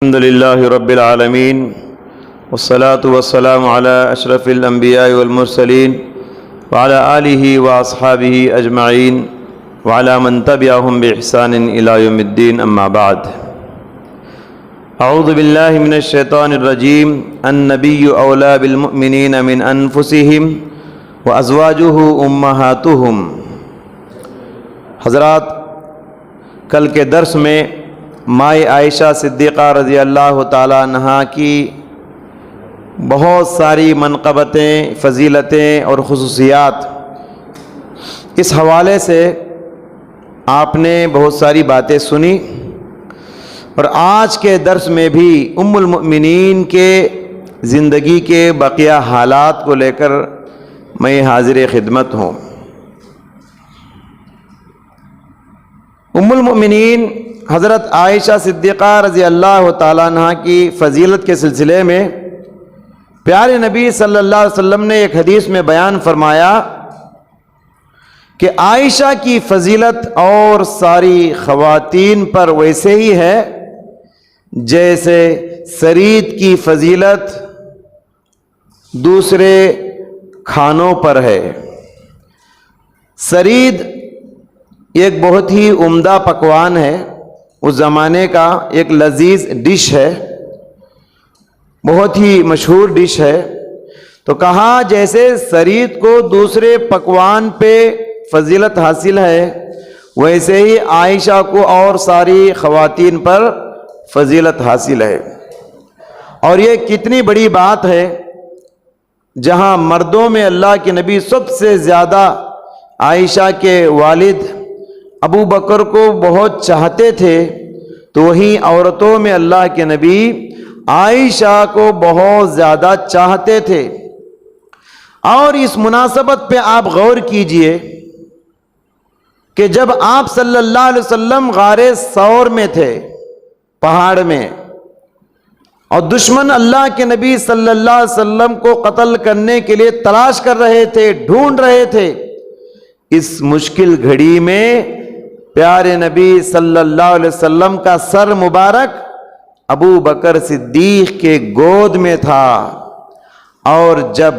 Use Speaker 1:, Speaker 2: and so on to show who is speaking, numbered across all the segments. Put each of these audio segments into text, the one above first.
Speaker 1: الحمد لله رب العالمين والصلاة والسلام على أشرف الأنبياء والمرسلين وعلى آله وأصحابه أجمعين وعلى من تبعهم بإحسان إلى يوم الدين أما بعد أعوذ بالله من الشيطان الرجيم النبي أولى بالمؤمنين من أنفسهم وأزواجه أمهاتهم۔ حضرات، کل کے درس میں مائی عائشہ صدیقہ رضی اللہ تعالیٰ عنہا کی بہت ساری منقبتیں، فضیلتیں اور خصوصیات، اس حوالے سے آپ نے بہت ساری باتیں سنی، اور آج کے درس میں بھی ام المؤمنین کے زندگی کے بقیہ حالات کو لے کر میں حاضر خدمت ہوں۔ ام المؤمنین حضرت عائشہ صدیقہ رضی اللہ تعالیٰ عنہ کی فضیلت کے سلسلے میں پیارے نبی صلی اللہ علیہ وسلم نے ایک حدیث میں بیان فرمایا کہ عائشہ کی فضیلت اور ساری خواتین پر ویسے ہی ہے جیسے سرید کی فضیلت دوسرے کھانوں پر ہے۔ سرید ایک بہت ہی عمدہ پکوان ہے، اس زمانے کا ایک لذیذ ڈش ہے، بہت ہی مشہور ڈش ہے۔ تو کہا جیسے سرید کو دوسرے پکوان پہ فضیلت حاصل ہے، ویسے ہی عائشہ کو اور ساری خواتین پر فضیلت حاصل ہے۔ اور یہ کتنی بڑی بات ہے، جہاں مردوں میں اللہ کے نبی سب سے زیادہ عائشہ کے والد ابو بکر کو بہت چاہتے تھے، تو وہیں عورتوں میں اللہ کے نبی عائشہ کو بہت زیادہ چاہتے تھے۔ اور اس مناسبت پہ آپ غور کیجئے کہ جب آپ صلی اللہ علیہ وسلم غار ثور میں تھے، پہاڑ میں، اور دشمن اللہ کے نبی صلی اللہ علیہ وسلم کو قتل کرنے کے لیے تلاش کر رہے تھے، ڈھونڈ رہے تھے، اس مشکل گھڑی میں پیارے نبی صلی اللہ علیہ وسلم کا سر مبارک ابو بکر صدیق کے گود میں تھا۔ اور جب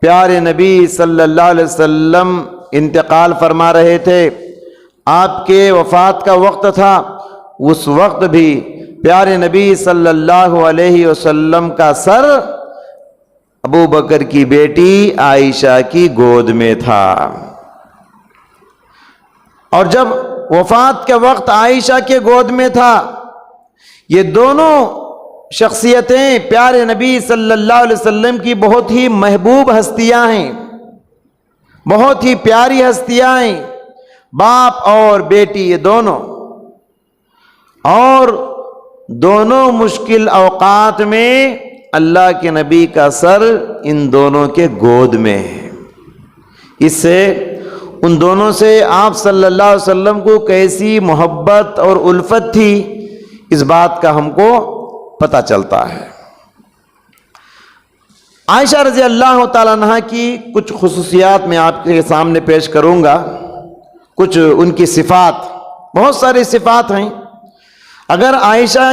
Speaker 1: پیارے نبی صلی اللہ علیہ وسلم انتقال فرما رہے تھے، آپ کے وفات کا وقت تھا، اس وقت بھی پیارے نبی صلی اللہ علیہ وسلم کا سر ابو بکر کی بیٹی عائشہ کی گود میں تھا۔ اور جب وفات کے وقت عائشہ کے گود میں تھا، یہ دونوں شخصیتیں پیارے نبی صلی اللہ علیہ وسلم کی بہت ہی محبوب ہستیاں ہیں، بہت ہی پیاری ہستیاں ہیں، باپ اور بیٹی یہ دونوں، اور دونوں مشکل اوقات میں اللہ کے نبی کا سر ان دونوں کے گود میں ہے۔ اس سے ان دونوں سے آپ صلی اللہ علیہ وسلم کو کیسی محبت اور الفت تھی، اس بات کا ہم کو پتہ چلتا ہے۔ عائشہ رضی اللہ تعالیٰ عنہ کی کچھ خصوصیات میں آپ کے سامنے پیش کروں گا، کچھ ان کی صفات، بہت ساری صفات ہیں۔ اگر عائشہ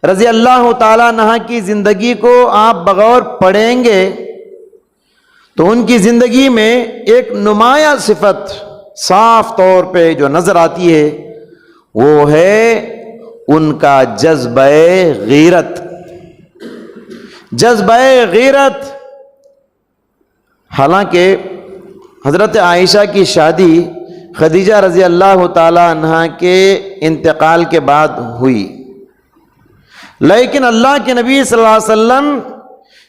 Speaker 1: رضی اللہ تعالیٰ عنہ کی زندگی کو آپ بغور پڑھیں گے تو ان کی زندگی میں ایک نمایاں صفت صاف طور پہ جو نظر آتی ہے، وہ ہے ان کا جذبہ غیرت۔ جذبہ غیرت، حالانکہ حضرت عائشہ کی شادی خدیجہ رضی اللہ تعالی عنہا کے انتقال کے بعد ہوئی، لیکن اللہ کے نبی صلی اللہ علیہ وسلم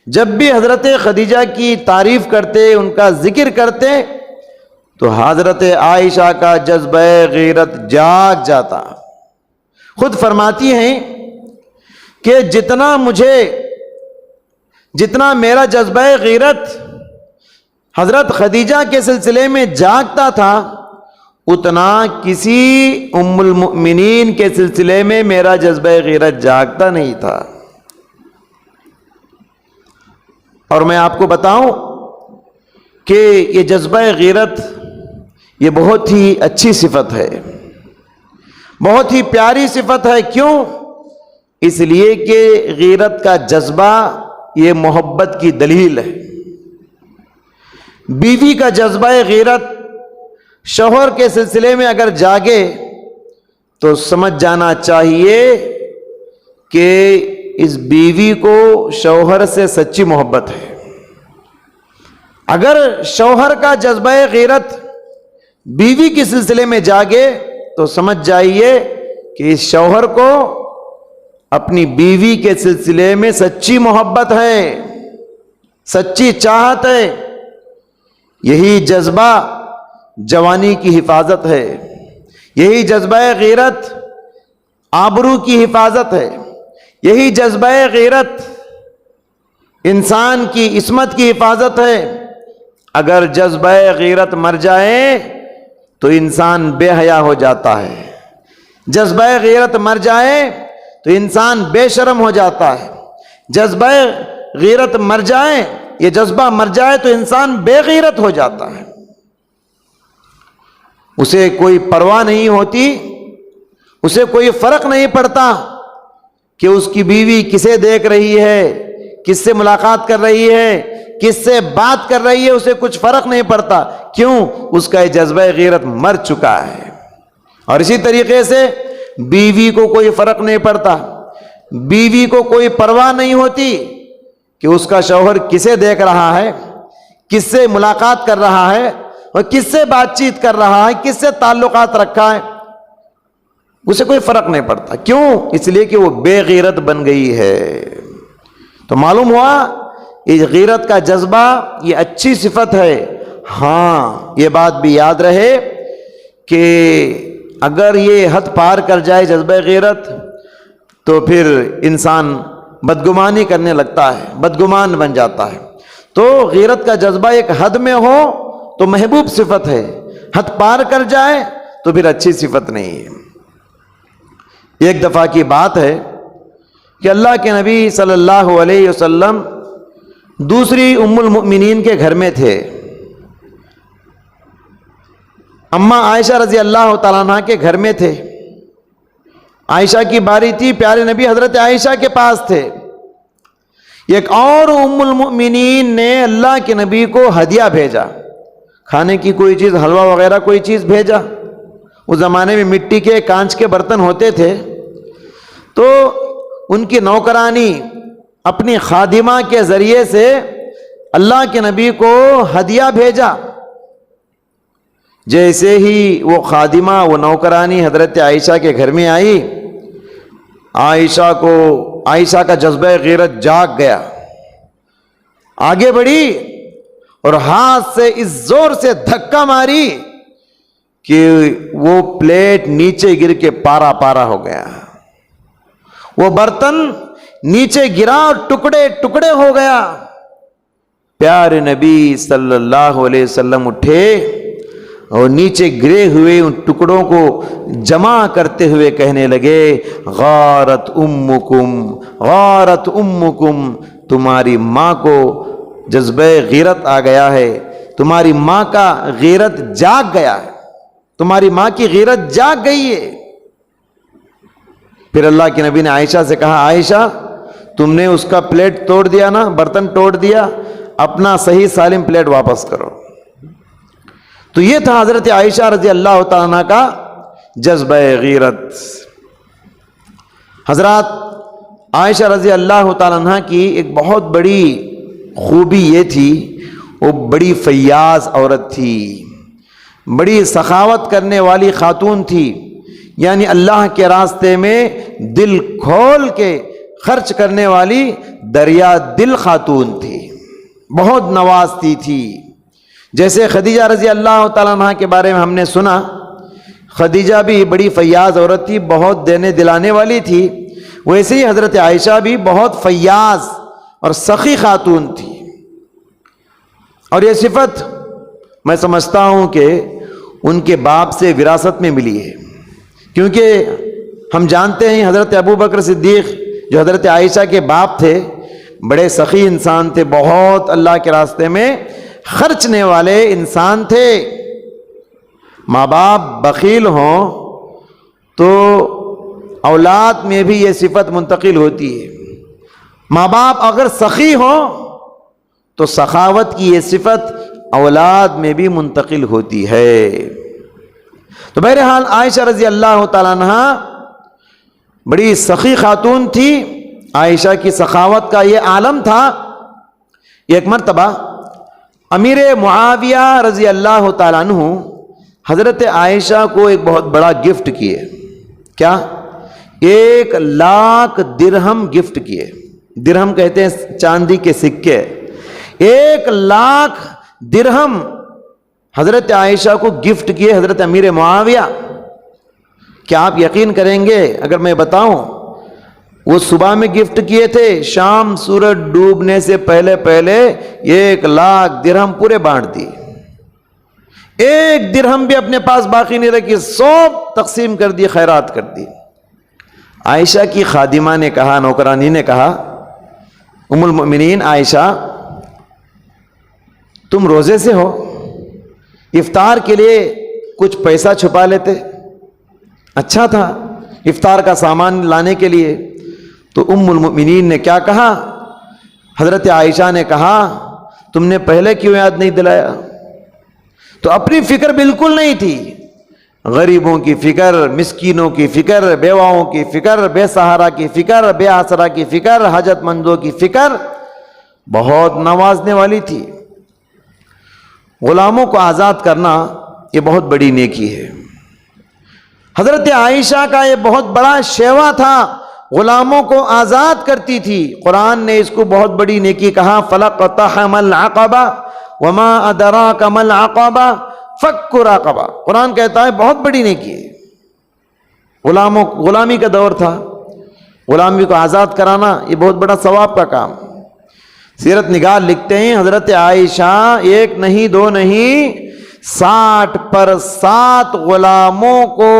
Speaker 1: جب بھی حضرت خدیجہ کی تعریف کرتے، ان کا ذکر کرتے، تو حضرت عائشہ کا جذبہ غیرت جاگ جاتا۔ خود فرماتی ہیں کہ جتنا میرا جذبہ غیرت حضرت خدیجہ کے سلسلے میں جاگتا تھا، اتنا کسی ام المؤمنین کے سلسلے میں میرا جذبہ غیرت جاگتا نہیں تھا۔ اور میں آپ کو بتاؤں کہ یہ جذبہ غیرت یہ بہت ہی اچھی صفت ہے، بہت ہی پیاری صفت ہے۔ کیوں؟ اس لیے کہ غیرت کا جذبہ یہ محبت کی دلیل ہے۔ بیوی کا جذبہ غیرت شوہر کے سلسلے میں اگر جاگے تو سمجھ جانا چاہیے کہ اس بیوی کو شوہر سے سچی محبت ہے۔ اگر شوہر کا جذبہ غیرت بیوی کے سلسلے میں جاگے تو سمجھ جائیے کہ اس شوہر کو اپنی بیوی کے سلسلے میں سچی محبت ہے، سچی چاہت ہے۔ یہی جذبہ جوانی کی حفاظت ہے، یہی جذبہ غیرت آبرو کی حفاظت ہے، یہی جذبہ غیرت انسان کی عصمت کی حفاظت ہے۔ اگر جذبہ غیرت مر جائے تو انسان بے حیا ہو جاتا ہے، جذبہ غیرت مر جائے تو انسان بے شرم ہو جاتا ہے، جذبہ غیرت مر جائے، یہ جذبہ مر جائے تو انسان بے غیرت ہو جاتا ہے، اسے کوئی پرواہ نہیں ہوتی، اسے کوئی فرق نہیں پڑتا کہ اس کی بیوی کسے دیکھ رہی ہے، کس سے ملاقات کر رہی ہے، کس سے بات کر رہی ہے، اسے کچھ فرق نہیں پڑتا۔ کیوں؟ اس کا یہ جذبہ غیرت مر چکا ہے۔ اور اسی طریقے سے بیوی کو کوئی فرق نہیں پڑتا، بیوی کو کوئی پرواہ نہیں ہوتی کہ اس کا شوہر کسے دیکھ رہا ہے، کس سے ملاقات کر رہا ہے اور کس سے بات چیت کر رہا ہے، کس سے تعلقات رکھا ہے، اسے کوئی فرق نہیں پڑتا۔ کیوں؟ اس لیے کہ وہ بے غیرت بن گئی ہے۔ تو معلوم ہوا یہ غیرت کا جذبہ یہ اچھی صفت ہے۔ ہاں یہ بات بھی یاد رہے کہ اگر یہ حد پار کر جائے جذبہ غیرت تو پھر انسان بدگمانی کرنے لگتا ہے، بدگمان بن جاتا ہے۔ تو غیرت کا جذبہ ایک حد میں ہو تو محبوب صفت ہے، حد پار کر جائے تو پھر اچھی صفت نہیں ہے۔ ایک دفعہ کی بات ہے کہ اللہ کے نبی صلی اللہ علیہ وسلم دوسری ام المؤمنین کے گھر میں تھے، اماں عائشہ رضی اللہ تعالیٰ عنہ کے گھر میں تھے۔ عائشہ کی باری تھی، پیارے نبی حضرت عائشہ کے پاس تھے۔ ایک اور ام المؤمنین نے اللہ کے نبی کو ہدیہ بھیجا، کھانے کی کوئی چیز، حلوہ وغیرہ کوئی چیز بھیجا۔ اس زمانے میں مٹی کے کانچ کے برتن ہوتے تھے، تو ان کی نوکرانی اپنی خادمہ کے ذریعے سے اللہ کے نبی کو ہدیہ بھیجا۔ جیسے ہی وہ خادمہ، وہ نوکرانی حضرت عائشہ کے گھر میں آئی، عائشہ کا جذبہ غیرت جاگ گیا، آگے بڑھی اور ہاتھ سے اس زور سے دھکا ماری کہ وہ پلیٹ نیچے گر کے پارا پارا ہو گیا، وہ برتن نیچے گرا اور ٹکڑے ٹکڑے ہو گیا۔ پیارے نبی صلی اللہ علیہ وسلم اٹھے اور نیچے گرے ہوئے ان ٹکڑوں کو جمع کرتے ہوئے کہنے لگے، غارت امکم، غارت امکم، تمہاری ماں کو جذبہ غیرت آ گیا ہے، تمہاری ماں کا غیرت جاگ گیا ہے، تمہاری ماں کی غیرت جاگ گئی ہے۔ پھر اللہ کے نبی نے عائشہ سے کہا، عائشہ تم نے اس کا پلیٹ توڑ دیا نا، برتن توڑ دیا، اپنا صحیح سالم پلیٹ واپس کرو۔ تو یہ تھا حضرت عائشہ رضی اللہ تعالیٰ عنہ کا جذبہ غیرت۔ حضرات عائشہ رضی اللہ تعالیٰ عنہ کی ایک بہت بڑی خوبی یہ تھی، وہ بڑی فیاض عورت تھی، بڑی سخاوت کرنے والی خاتون تھی، یعنی اللہ کے راستے میں دل کھول کے خرچ کرنے والی دریا دل خاتون تھی، بہت نوازتی تھی۔ جیسے خدیجہ رضی اللہ تعالیٰ عنہ کے بارے میں ہم نے سنا، خدیجہ بھی بڑی فیاض عورت تھی، بہت دینے دلانے والی تھی، ویسے ہی حضرت عائشہ بھی بہت فیاض اور سخی خاتون تھی۔ اور یہ صفت میں سمجھتا ہوں کہ ان کے باپ سے وراثت میں ملی ہے، کیونکہ ہم جانتے ہیں حضرت ابو بکر صدیق جو حضرت عائشہ کے باپ تھے، بڑے سخی انسان تھے، بہت اللہ کے راستے میں خرچنے والے انسان تھے۔ ماں باپ بخیل ہوں تو اولاد میں بھی یہ صفت منتقل ہوتی ہے. ماں باپ اگر سخی ہوں تو سخاوت کی یہ صفت اولاد میں بھی منتقل ہوتی ہے. تو بہرحال عائشہ رضی اللہ تعالیٰ عنہ بڑی سخی خاتون تھی. عائشہ کی سخاوت کا یہ عالم تھا. ایک مرتبہ امیر معاویہ رضی اللہ تعالیٰ عنہ حضرت عائشہ کو ایک بہت بڑا گفٹ کیے. کیا؟ 1,00,000 درہم گفٹ کیے. درہم کہتے ہیں چاندی کے سکے. 1,00,000 درہم حضرت عائشہ کو گفٹ کیے حضرت امیر معاویہ. کیا آپ یقین کریں گے اگر میں بتاؤں؟ وہ صبح میں گفٹ کیے تھے, شام سورج ڈوبنے سے پہلے 1,00,000 درہم پورے بانٹ دی. 1 درہم بھی اپنے پاس باقی نہیں رکھی, سب تقسیم کر دی, خیرات کر دی. عائشہ کی خادمہ نے کہا, نوکرانی نے کہا, ام المؤمنین عائشہ تم روزے سے ہو, افطار کے لیے کچھ پیسہ چھپا لیتے, اچھا تھا افطار کا سامان لانے کے لیے. تو ام المؤمنین نے کیا کہا؟ حضرت عائشہ نے کہا تم نے پہلے کیوں یاد نہیں دلایا؟ تو اپنی فکر بالکل نہیں تھی. غریبوں کی فکر, مسکینوں کی فکر, بیواؤں کی فکر, بے سہارا کی فکر, بے آسرا کی فکر, حاجت مندوں کی فکر بہت نوازنے والی تھی. غلاموں کو آزاد کرنا یہ بہت بڑی نیکی ہے. حضرت عائشہ کا یہ بہت بڑا شیوا تھا, غلاموں کو آزاد کرتی تھی. قرآن نے اس کو بہت بڑی نیکی کہا, فَلَقْتَحَمَ الْعَقَبَةَ وَمَا أَدْرَاكَ مَا الْعَقَبَةُ فَكُّ رَقَبَةٍ. قرآن کہتا ہے بہت بڑی نیکی ہے. غلامی کا دور تھا, غلامی کو آزاد کرانا یہ بہت بڑا ثواب کا کام. سیرت نگار لکھتے ہیں حضرت عائشہ 1 نہیں 2 نہیں 60 پر 7 غلاموں کو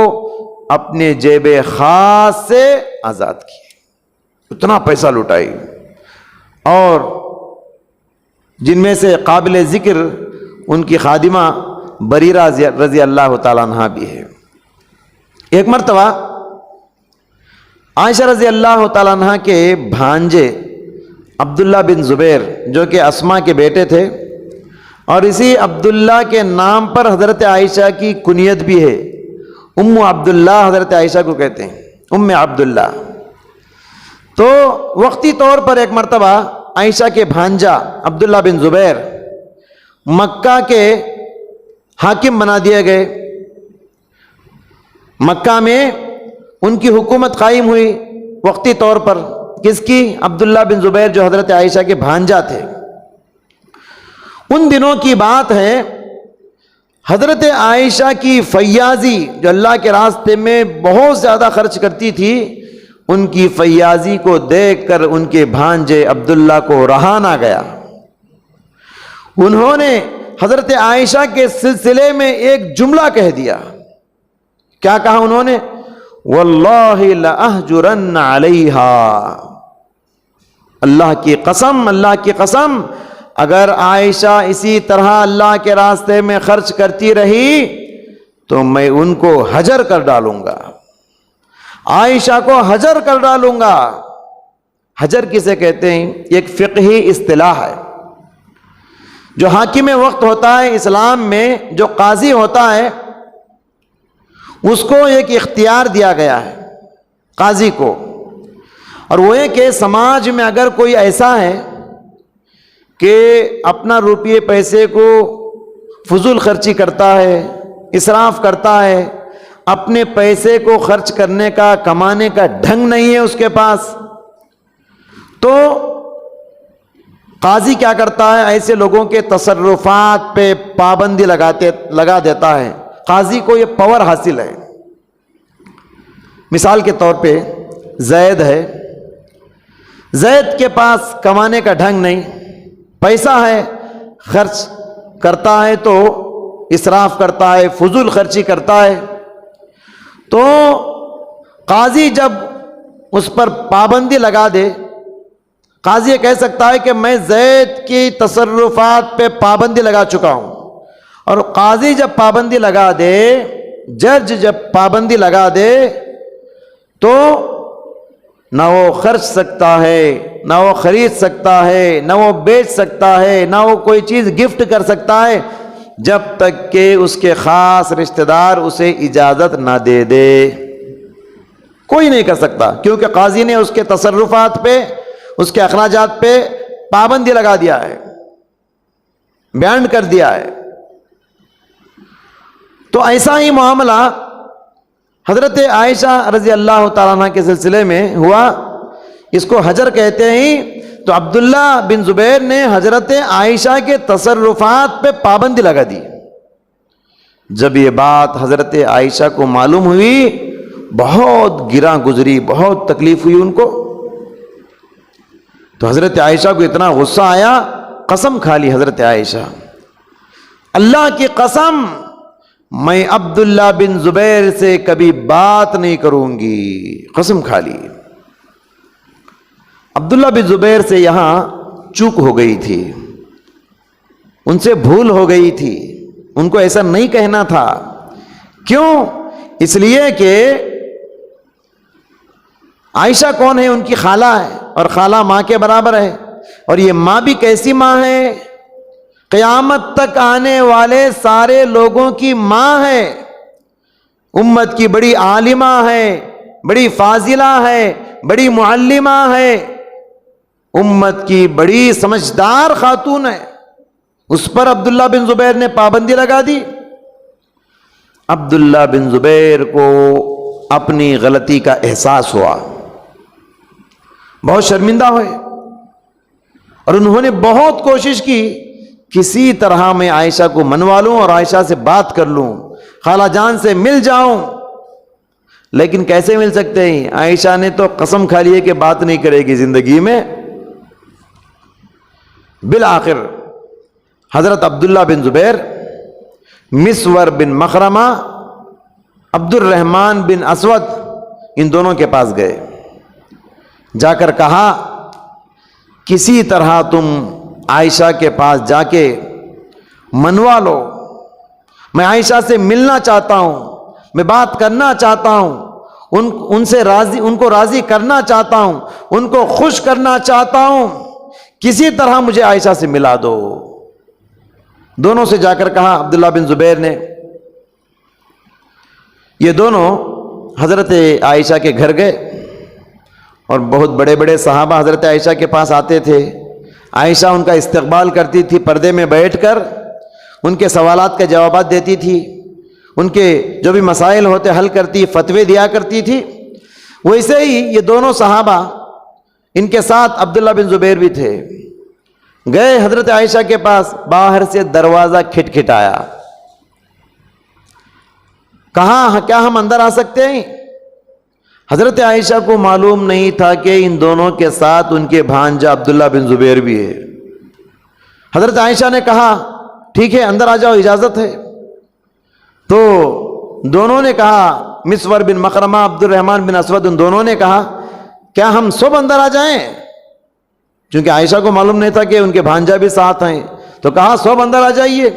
Speaker 1: اپنے جیب خاص سے آزاد کیے. اتنا پیسہ لٹائی. اور جن میں سے قابل ذکر ان کی خادمہ بریرہ رضی اللہ تعالیٰ عنہ بھی ہے. ایک مرتبہ عائشہ رضی اللہ تعالیٰ عنہ کے بھانجے عبداللہ بن زبیر جو کہ اسما کے بیٹے تھے, اور اسی عبداللہ کے نام پر حضرت عائشہ کی کنیت بھی ہے, ام عبداللہ حضرت عائشہ کو کہتے ہیں, ام عبداللہ. تو وقتی طور پر ایک مرتبہ عائشہ کے بھانجا عبداللہ بن زبیر مکہ کے حاکم بنا دیے گئے. مکہ میں ان کی حکومت قائم ہوئی وقتی طور پر. کس کی؟ عبداللہ بن زبیر جو حضرت عائشہ کے بھانجا تھے. ان دنوں کی بات ہے, حضرت عائشہ کی فیاضی جو اللہ کے راستے میں بہت زیادہ خرچ کرتی تھی, ان کی فیاضی کو دیکھ کر ان کے بھانجے عبداللہ کو رہا نہ گیا. انہوں نے حضرت عائشہ کے سلسلے میں ایک جملہ کہہ دیا. کیا کہا انہوں نے؟ واللہ لأہجرن علیہا, اللہ کی قسم, اللہ کی قسم, اگر عائشہ اسی طرح اللہ کے راستے میں خرچ کرتی رہی تو میں ان کو حجر کر ڈالوں گا, عائشہ کو حجر کر ڈالوں گا. حجر کسے کہتے ہیں؟ ایک فقہی اصطلاح ہے. جو حاکم وقت ہوتا ہے اسلام میں, جو قاضی ہوتا ہے, اس کو ایک اختیار دیا گیا ہے قاضی کو, اور وہ یہ کہ سماج میں اگر کوئی ایسا ہے کہ اپنا روپیے پیسے کو فضول خرچی کرتا ہے, اسراف کرتا ہے, اپنے پیسے کو خرچ کرنے کا, کمانے کا ڈھنگ نہیں ہے اس کے پاس, تو قاضی کیا کرتا ہے؟ ایسے لوگوں کے تصرفات پہ پابندی لگا دیتا ہے. قاضی کو یہ پاور حاصل ہے. مثال کے طور پہ زید ہے, زید کے پاس کمانے کا ڈھنگ نہیں, پیسہ ہے, خرچ کرتا ہے تو اسراف کرتا ہے, فضول خرچی کرتا ہے. تو قاضی جب اس پر پابندی لگا دے, قاضی یہ کہہ سکتا ہے کہ میں زید کی تصرفات پہ پابندی لگا چکا ہوں, اور قاضی جب پابندی لگا دے, جج جب پابندی لگا دے, تو نہ وہ خرچ سکتا ہے، نہ وہ خرید سکتا ہے، نہ وہ بیچ سکتا ہے، نہ وہ کوئی چیز گفٹ کر سکتا ہے جب تک کہ اس کے خاص رشتہ دار اسے اجازت نہ دے دے۔ کوئی نہیں کر سکتا، کیونکہ قاضی نے اس کے تصرفات پہ، اس کے اخراجات پہ پابندی لگا دیا ہے، بینڈ کر دیا ہے۔ تو ایسا ہی معاملہ حضرت عائشہ رضی اللہ تعالیٰ عنہ کے سلسلے میں ہوا، اس کو حجر کہتے ہیں۔ تو عبداللہ بن زبیر نے حضرت عائشہ کے تصرفات پہ پابندی لگا دی۔ جب یہ بات حضرت عائشہ کو معلوم ہوئی، بہت گراں گزری، بہت تکلیف ہوئی ان کو۔ تو حضرت عائشہ کو اتنا غصہ آیا، قسم کھا لی حضرت عائشہ، اللہ کی قسم میں عبداللہ بن زبیر سے کبھی بات نہیں کروں گی، قسم کھا لی۔ عبداللہ بن زبیر سے یہاں چوک ہو گئی تھی، ان سے بھول ہو گئی تھی، ان کو ایسا نہیں کہنا تھا۔ کیوں؟ اس لیے کہ عائشہ کون ہے؟ ان کی خالہ ہے، اور خالہ ماں کے برابر ہے، اور یہ ماں بھی کیسی ماں ہے؟ قیامت تک آنے والے سارے لوگوں کی ماں ہے، امت کی بڑی عالمہ ہے، بڑی فاضلہ ہے، بڑی معلمہ ہے، امت کی بڑی سمجھدار خاتون ہے۔ اس پر عبداللہ بن زبیر نے پابندی لگا دی۔ عبداللہ بن زبیر کو اپنی غلطی کا احساس ہوا، بہت شرمندہ ہوئے، اور انہوں نے بہت کوشش کی کسی طرح میں عائشہ کو منوا لوں اور عائشہ سے بات کر لوں، خالہ جان سے مل جاؤں۔ لیکن کیسے مل سکتے ہیں؟ عائشہ نے تو قسم کھا لی ہے کہ بات نہیں کرے گی زندگی میں۔ بالآخر حضرت عبداللہ بن زبیر مسور بن مخرمہ، عبد الرحمن بن اسود، ان دونوں کے پاس گئے، جا کر کہا کسی طرح تم عائشہ کے پاس جا کے منوا لو، میں عائشہ سے ملنا چاہتا ہوں، میں بات کرنا چاہتا ہوں، ان سے راضی، ان کو راضی کرنا چاہتا ہوں، ان کو خوش کرنا چاہتا ہوں، کسی طرح مجھے عائشہ سے ملا دو۔ دونوں سے جا کر کہا عبداللہ بن زبیر نے۔ یہ دونوں حضرت عائشہ کے گھر گئے، اور بہت بڑے بڑے صحابہ حضرت عائشہ کے پاس آتے تھے، عائشہ ان کا استقبال کرتی تھی، پردے میں بیٹھ کر ان کے سوالات کے جوابات دیتی تھی، ان کے جو بھی مسائل ہوتے حل کرتی، فتوے دیا کرتی تھی۔ ویسے ہی یہ دونوں صحابہ، ان کے ساتھ عبداللہ بن زبیر بھی تھے، گئے حضرت عائشہ کے پاس، باہر سے دروازہ کھٹکھٹایا، کہا کیا ہم اندر آ سکتے ہیں؟ حضرت عائشہ کو معلوم نہیں تھا کہ ان دونوں کے ساتھ ان کے بھانجا عبداللہ بن زبیر بھی ہے۔ حضرت عائشہ نے کہا ٹھیک ہے اندر آ جاؤ، اجازت ہے۔ تو دونوں نے کہا، مسور بن مخرمہ، عبد الرحمن بن اسود، ان دونوں نے کہا کیا ہم سب اندر آ جائیں؟ چونکہ عائشہ کو معلوم نہیں تھا کہ ان کے بھانجا بھی ساتھ ہیں، تو کہا سب اندر آ جائیے۔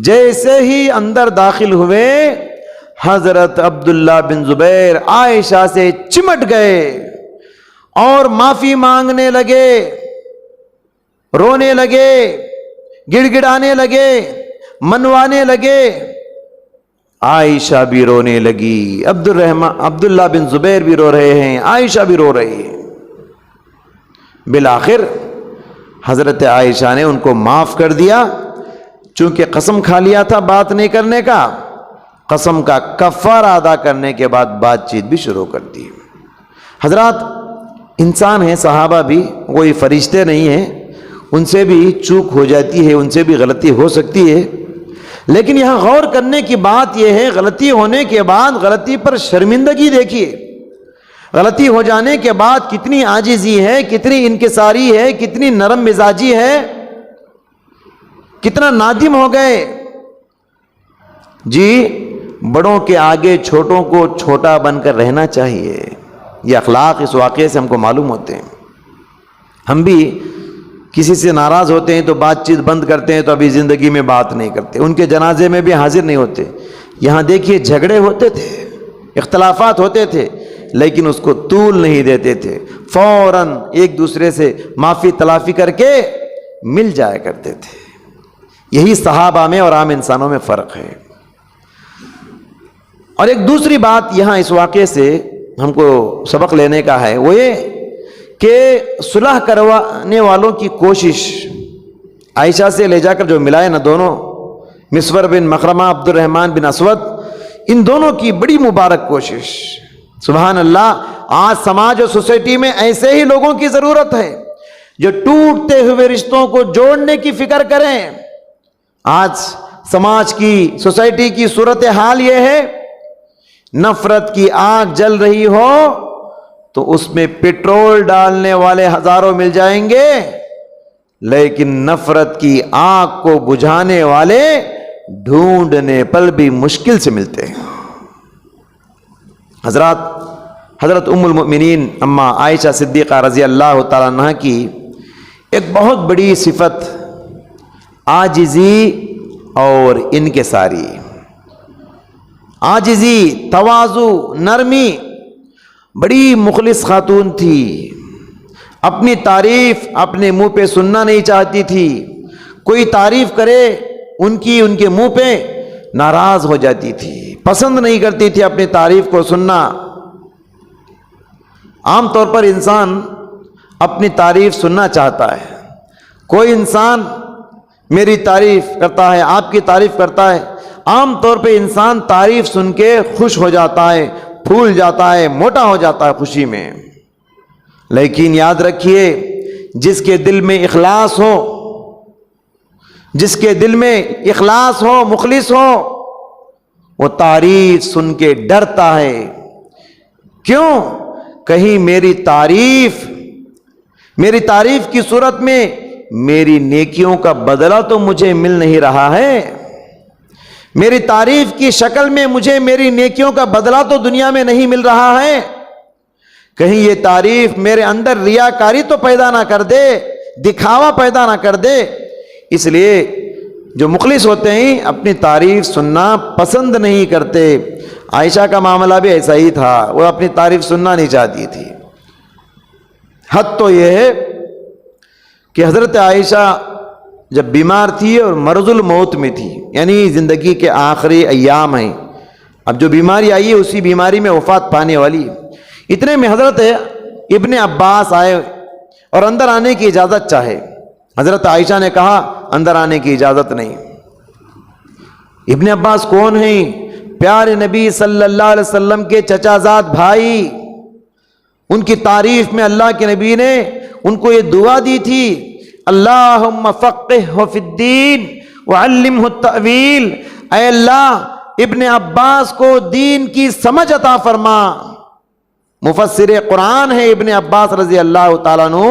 Speaker 1: جیسے ہی اندر داخل ہوئے، حضرت عبداللہ بن زبیر عائشہ سے چمٹ گئے اور معافی مانگنے لگے، رونے لگے، گڑ گڑانے لگے، منوانے لگے۔ عائشہ بھی رونے لگی، عبداللہ بن زبیر بھی رو رہے ہیں، عائشہ بھی رو رہی ہے۔ بالآخر حضرت عائشہ نے ان کو معاف کر دیا، چونکہ قسم کھا لیا تھا بات نہیں کرنے کا، قسم کا کفارہ ادا کرنے کے بعد بات چیت بھی شروع کر دی۔ حضرات انسان ہیں، صحابہ بھی کوئی فرشتے نہیں ہیں، ان سے بھی چوک ہو جاتی ہے، ان سے بھی غلطی ہو سکتی ہے، لیکن یہاں غور کرنے کی بات یہ ہے، غلطی ہونے کے بعد غلطی پر شرمندگی دیکھیے، غلطی ہو جانے کے بعد کتنی عاجزی ہے، کتنی انکساری ہے، کتنی نرم مزاجی ہے، کتنا نادم ہو گئے۔ جی بڑوں کے آگے چھوٹوں کو چھوٹا بن کر رہنا چاہیے، یہ اخلاق اس واقعے سے ہم کو معلوم ہوتے ہیں۔ ہم بھی کسی سے ناراض ہوتے ہیں تو بات چیت بند کرتے ہیں، تو ابھی زندگی میں بات نہیں کرتے، ان کے جنازے میں بھی حاضر نہیں ہوتے۔ یہاں دیکھیے جھگڑے ہوتے تھے، اختلافات ہوتے تھے لیکن اس کو طول نہیں دیتے تھے، فوراً ایک دوسرے سے معافی تلافی کر کے مل جایا کرتے تھے۔ یہی صحابہ میں اور عام انسانوں میں فرق ہے۔ اور ایک دوسری بات یہاں اس واقعے سے ہم کو سبق لینے کا ہے، وہ یہ کہ صلح کروانے والوں کی کوشش، عائشہ سے لے جا کر جو ملائے نا دونوں، مسور بن مخرمہ، عبد الرحمن بن اسود، ان دونوں کی بڑی مبارک کوشش۔ سبحان اللہ، آج سماج اور سوسائٹی میں ایسے ہی لوگوں کی ضرورت ہے جو ٹوٹتے ہوئے رشتوں کو جوڑنے کی فکر کریں۔ آج سماج کی، سوسائٹی کی صورتحال یہ ہے، نفرت کی آگ جل رہی ہو تو اس میں پیٹرول ڈالنے والے ہزاروں مل جائیں گے، لیکن نفرت کی آگ کو بجھانے والے ڈھونڈنے پر بھی مشکل سے ملتے ہیں۔ حضرت ام المؤمنین اما عائشہ صدیقہ رضی اللہ تعالیٰ عنہ کی ایک بہت بڑی صفت عاجزی اور انکساری، عاجزی، تواضع، نرمی، بڑی مخلص خاتون تھی، اپنی تعریف اپنے منہ پہ سننا نہیں چاہتی تھی، کوئی تعریف کرے ان کے منہ پہ ناراض ہو جاتی تھی، پسند نہیں کرتی تھی اپنی تعریف کو سننا۔ عام طور پر انسان اپنی تعریف سننا چاہتا ہے، کوئی انسان میری تعریف کرتا ہے، آپ کی تعریف کرتا ہے، عام طور پہ انسان تعریف سن کے خوش ہو جاتا ہے، پھول جاتا ہے، موٹا ہو جاتا ہے خوشی میں۔ لیکن یاد رکھیے، جس کے دل میں اخلاص ہو، جس کے دل میں اخلاص ہو، مخلص ہو، وہ تعریف سن کے ڈرتا ہے۔ کیوں؟ کہیں میری تعریف کی صورت میں میری نیکیوں کا بدلہ تو مجھے مل نہیں رہا ہے، میری تعریف کی شکل میں مجھے میری نیکیوں کا بدلہ تو دنیا میں نہیں مل رہا ہے، کہیں یہ تعریف میرے اندر ریاکاری تو پیدا نہ کر دے، دکھاوا پیدا نہ کر دے۔ اس لیے جو مخلص ہوتے ہیں اپنی تعریف سننا پسند نہیں کرتے۔ عائشہ کا معاملہ بھی ایسا ہی تھا، وہ اپنی تعریف سننا نہیں چاہتی تھی۔ حد تو یہ ہے کہ حضرت عائشہ جب بیمار تھی اور مرض الموت میں تھی، یعنی زندگی کے آخری ایام ہیں، اب جو بیماری آئی ہے اسی بیماری میں وفات پانے والی، اتنے میں حضرت ابن عباس آئے اور اندر آنے کی اجازت چاہے۔ حضرت عائشہ نے کہا اندر آنے کی اجازت نہیں۔ ابن عباس کون ہیں؟ پیارے نبی صلی اللہ علیہ وسلم کے چچا زاد بھائی، ان کی تعریف میں اللہ کے نبی نے ان کو یہ دعا دی تھی، اللہم فقہہ فی الدین وعلمہ التأویل، اے اللہ ابن عباس کو دین کی سمجھ عطا فرما۔ مفسر قرآن ہے ابن عباس رضی اللہ تعالیٰ عنہ،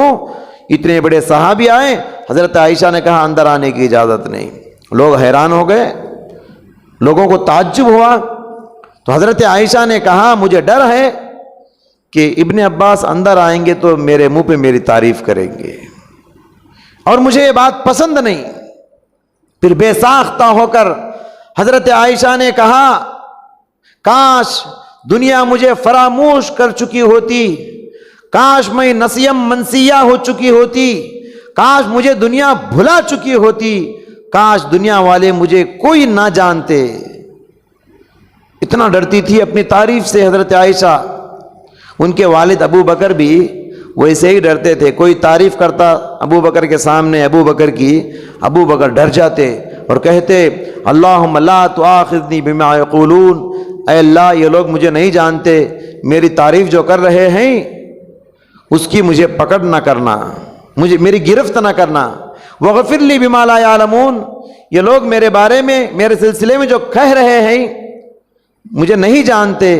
Speaker 1: اتنے بڑے صحابی آئے، حضرت عائشہ نے کہا اندر آنے کی اجازت نہیں۔ لوگ حیران ہو گئے، لوگوں کو تعجب ہوا، تو حضرت عائشہ نے کہا مجھے ڈر ہے کہ ابن عباس اندر آئیں گے تو میرے منہ پہ میری تعریف کریں گے اور مجھے یہ بات پسند نہیں۔ پھر بے ساختہ ہو کر حضرت عائشہ نے کہا کاش دنیا مجھے فراموش کر چکی ہوتی، کاش میں نسیم منسیہ ہو چکی ہوتی، کاش مجھے دنیا بھلا چکی ہوتی، کاش دنیا والے مجھے کوئی نہ جانتے۔ اتنا ڈرتی تھی اپنی تعریف سے حضرت عائشہ۔ ان کے والد ابو بکر بھی ویسے ہی ڈرتے تھے، کوئی تعریف کرتا ابو بکر کے سامنے ابو بکر کی، ابو بکر ڈر جاتے اور کہتے اللہم لا تؤاخذنی بما یقولون، اے اللہ یہ لوگ مجھے نہیں جانتے، میری تعریف جو کر رہے ہیں اس کی مجھے پکڑ نہ کرنا، مجھے میری گرفت نہ کرنا، وغفر لی بما لا یعلمون، یہ لوگ میرے بارے میں میرے سلسلے میں جو کہہ رہے ہیں مجھے نہیں جانتے،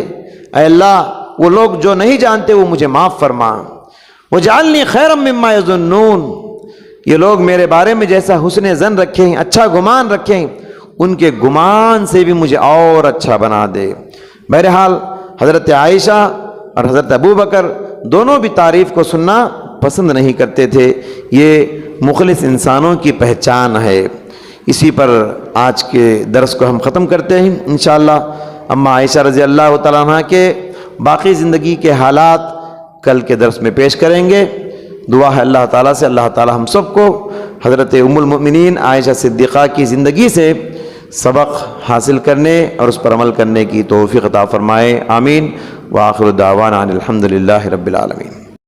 Speaker 1: اے اللہ وہ لوگ جو نہیں جانتے وہ مجھے معاف فرما، وجعلنی خیرا مما یظنون، یہ لوگ میرے بارے میں جیسا حسن ظن رکھے ہیں، اچھا گمان رکھے ہیں، ان کے گمان سے بھی مجھے اور اچھا بنا دے۔ بہرحال حضرت عائشہ اور حضرت ابو بکر دونوں بھی تعریف کو سننا پسند نہیں کرتے تھے، یہ مخلص انسانوں کی پہچان ہے۔ اسی پر آج کے درس کو ہم ختم کرتے ہیں، انشاءاللہ اما عائشہ رضی اللہ تعالیٰ عنہ کے باقی زندگی کے حالات کل کے درس میں پیش کریں گے۔ دعا ہے اللہ تعالیٰ سے اللہ تعالیٰ ہم سب کو حضرت ام المؤمنین عائشہ صدیقہ کی زندگی سے سبق حاصل کرنے اور اس پر عمل کرنے کی توفیق عطا فرمائے، آمین۔ وآخر دعوانا ان الحمد للہ رب العالمین۔